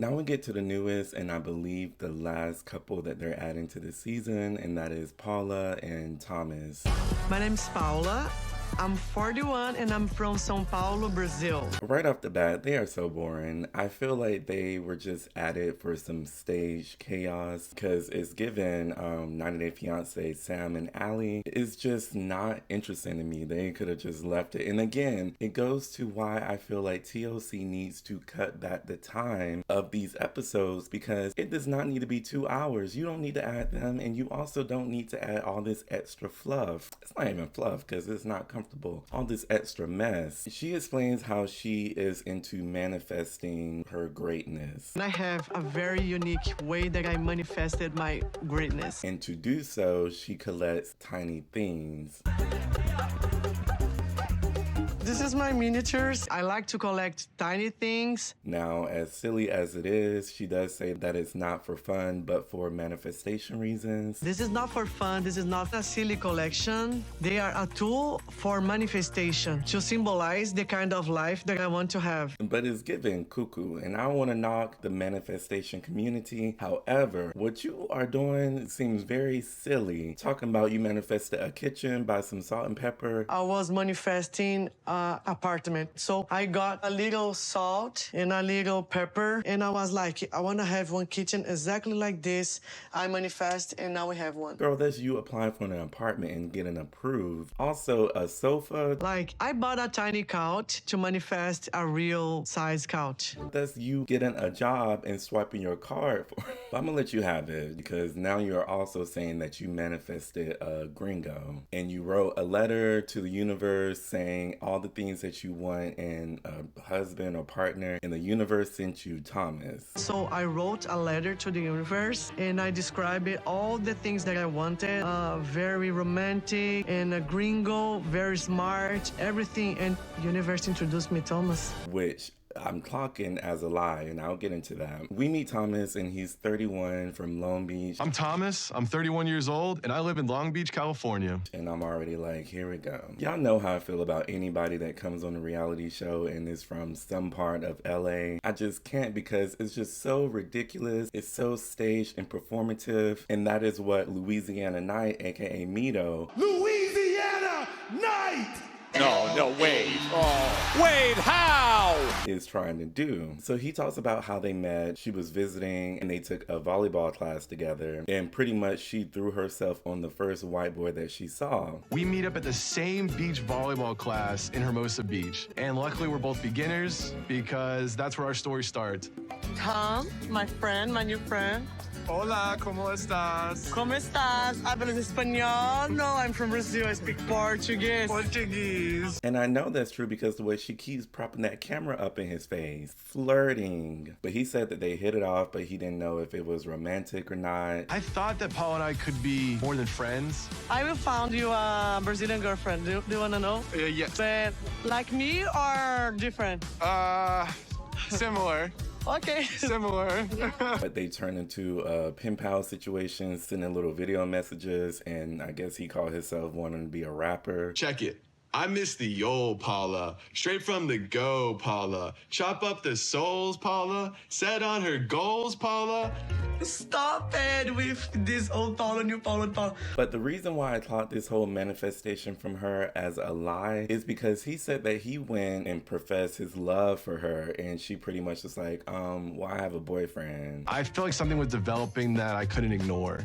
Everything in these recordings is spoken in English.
Now we get to the newest and I believe the last couple that they're adding to the season, and that is Paula and Thomas. My name's Paula. I'm 41 and I'm from São Paulo, Brazil. Right off the bat, they are so boring. I feel like they were just added for some stage chaos because it's given 90 Day Fiancé, Sam and Allie. It's just not interesting to me. They could have just left it. And again, it goes to why I feel like TLC needs to cut back the time of these episodes because it does not need to be 2 hours. You don't need to add them, and you also don't need to add all this extra fluff. It's not even fluff because it's not comfortable. All this extra mess. She explains how she is into manifesting her greatness. And I have a very unique way that I manifested my greatness. And to do so, she collects tiny things. This is my miniatures. I like to collect tiny things. Now, as silly as it is, she does say that it's not for fun, but for manifestation reasons. This is not for fun. This is not a silly collection. They are a tool for manifestation to symbolize the kind of life that I want to have. But it's given cuckoo, and I don't want to knock the manifestation community. However, what you are doing seems very silly. Talking about you manifested a kitchen by some salt and pepper. I was manifesting apartment. So I got a little salt and a little pepper, and I was like, I want to have one kitchen exactly like this. I manifest, and now we have one. Girl, that's you applying for an apartment and getting approved. Also, a sofa. Like, I bought a tiny couch to manifest a real size couch. That's you getting a job and swiping your card for. I'm gonna let you have it because now you're also saying that you manifested a gringo and you wrote a letter to the universe saying all the things that you want in a husband or partner, and the universe sent you Thomas. So I wrote a letter to the universe and I described all the things that I wanted. Very romantic and a gringo, very smart, everything. And universe introduced me Thomas. Which I'm clocking as a lie, and I'll get into that. We meet Thomas, and he's 31 from Long Beach. I'm Thomas. I'm 31 years old, and I live in Long Beach, California. And I'm already like, here we go. Y'all know how I feel about anybody that comes on a reality show and is from some part of LA. I just can't because it's just so ridiculous. It's so staged and performative, and that is what Louisiana Night, aka Mito. Louisiana Night! No, Wade. Oh. Wade, how? Is trying to do. So he talks about how they met. She was visiting and they took a volleyball class together, and pretty much she threw herself on the first white boy that she saw. We meet up at the same beach volleyball class in Hermosa Beach, and luckily we're both beginners because that's where our story starts. Tom, my friend, my new friend. Hola, ¿cómo estás? ¿Cómo estás? ¿Hablas español? No, I'm from Brazil. I speak Portuguese. And I know that's true because the way she keeps propping that camera up in his face, flirting. But he said that they hit it off, but he didn't know if it was romantic or not. I thought that Paul and I could be more than friends. I will found you a Brazilian girlfriend. Do you want to know? Yes. But like me or different? Similar. Okay. Similar. But they turned into a pen pal situation, sending little video messages, and I guess he called himself wanting to be a rapper. Check it. I miss the old Paula. Straight from the go, Paula. Chop up the souls, Paula. Set on her goals, Paula. Stop it with this old Paula, new Paula. But the reason why I thought this whole manifestation from her as a lie is because he said that he went and professed his love for her, and she pretty much was like, well, I have a boyfriend. I felt like something was developing that I couldn't ignore.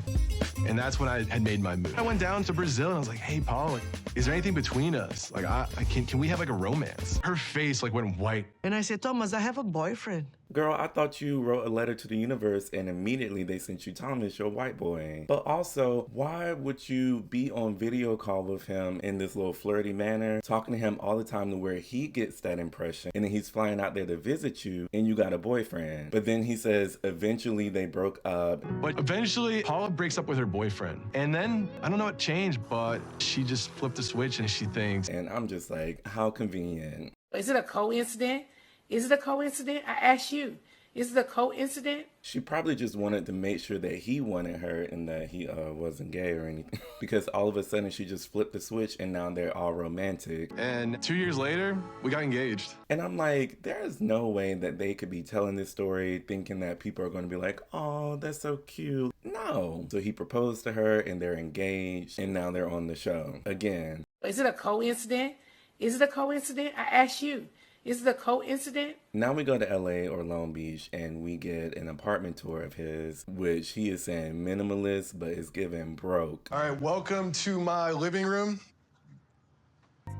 And that's when I had made my move. I went down to Brazil and I was like, hey, Paul, is there anything between us? Like, can we have like a romance? Her face like went white. And I said, Thomas, I have a boyfriend. Girl, I thought you wrote a letter to the universe and immediately they sent you Thomas, your white boy. But also, why would you be on video call with him in this little flirty manner, talking to him all the time to where he gets that impression, and then he's flying out there to visit you and you got a boyfriend. But then he says eventually they broke up. But eventually, Paula breaks up with her boyfriend. And then, I don't know what changed, but she just flipped the switch and she thinks. And I'm just like, how convenient. Is it a coincidence? Is it a coincidence? I ask you. Is it a coincidence? She probably just wanted to make sure that he wanted her and that he wasn't gay or anything. Because all of a sudden she just flipped the switch and now they're all romantic. And 2 years later, we got engaged. And I'm like, there's no way that they could be telling this story thinking that people are going to be like, oh, that's so cute. No. So he proposed to her and they're engaged and now they're on the show again. Is it a coincidence? Is it a coincidence? I ask you. Is it a coincidence? Now we go to LA or Long Beach and we get an apartment tour of his, which he is saying minimalist, but is giving broke. All right, welcome to my living room.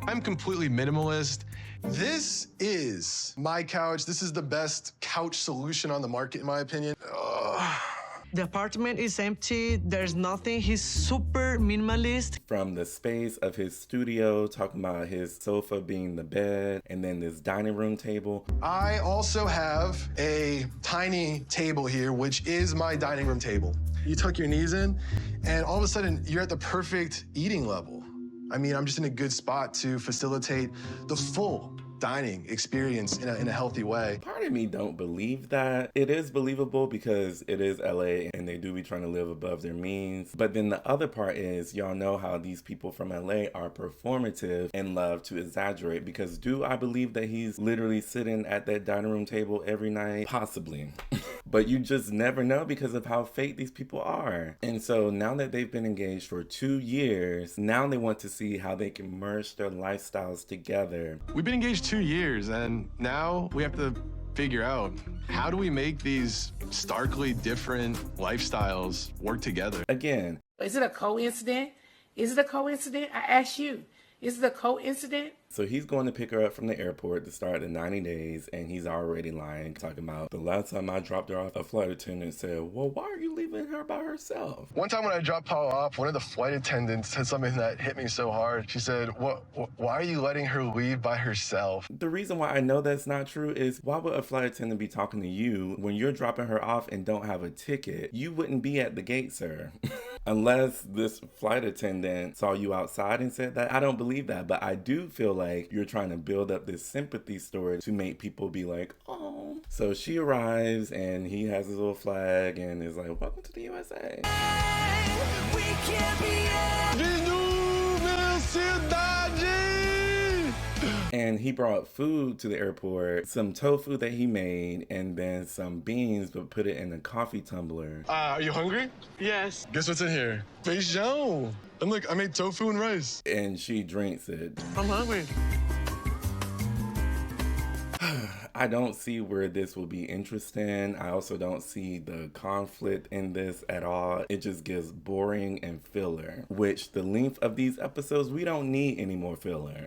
I'm completely minimalist. This is my couch. This is the best couch solution on the market, in my opinion. The apartment is empty. There's nothing. He's super minimalist. From the space of his studio, talking about his sofa being the bed, and then this dining room table. I also have a tiny table here, which is my dining room table. You tuck your knees in, and all of a sudden, you're at the perfect eating level. I mean, I'm just in a good spot to facilitate the full dining experience in a healthy way. Part of me don't believe that. It is believable because it is LA and they do be trying to live above their means. But then the other part is, y'all know how these people from LA are performative and love to exaggerate, because do I believe that he's literally sitting at that dining room table every night? Possibly. But you just never know because of how fake these people are. And so now that they've been engaged for 2 years, now they want to see how they can merge their lifestyles together. We've been engaged 2 years, and now we have to figure out, how do we make these starkly different lifestyles work together? Again, Is it a coincidence? Is it a coincidence? I ask you. Is it a coincidence? so he's going to pick her up from the airport to start the 90 days, and he's already lying, talking about the last time I dropped her off, a flight attendant said, well, why are you leaving her by herself? One time when I dropped Paul off, one of the flight attendants said something that hit me so hard. She said, why are you letting her leave by herself? The reason why I know that's not true is, why would a flight attendant be talking to you when you're dropping her off and don't have a ticket? You wouldn't be at the gate, sir. Unless this flight attendant saw you outside and said that. I don't believe that, but I do feel like you're trying to build up this sympathy story to make people be like, oh. So she arrives and he has his little flag and is like, welcome to the USA. We can't be And he brought food to the airport, some tofu that he made, and then some beans, but put it in a coffee tumbler. Are you hungry? Yes. Guess what's in here? Feijão. And look, I made tofu and rice. And she drinks it. I'm hungry. I don't see where this will be interesting. I also don't see the conflict in this at all. It just gives boring and filler, which the length of these episodes, we don't need any more filler.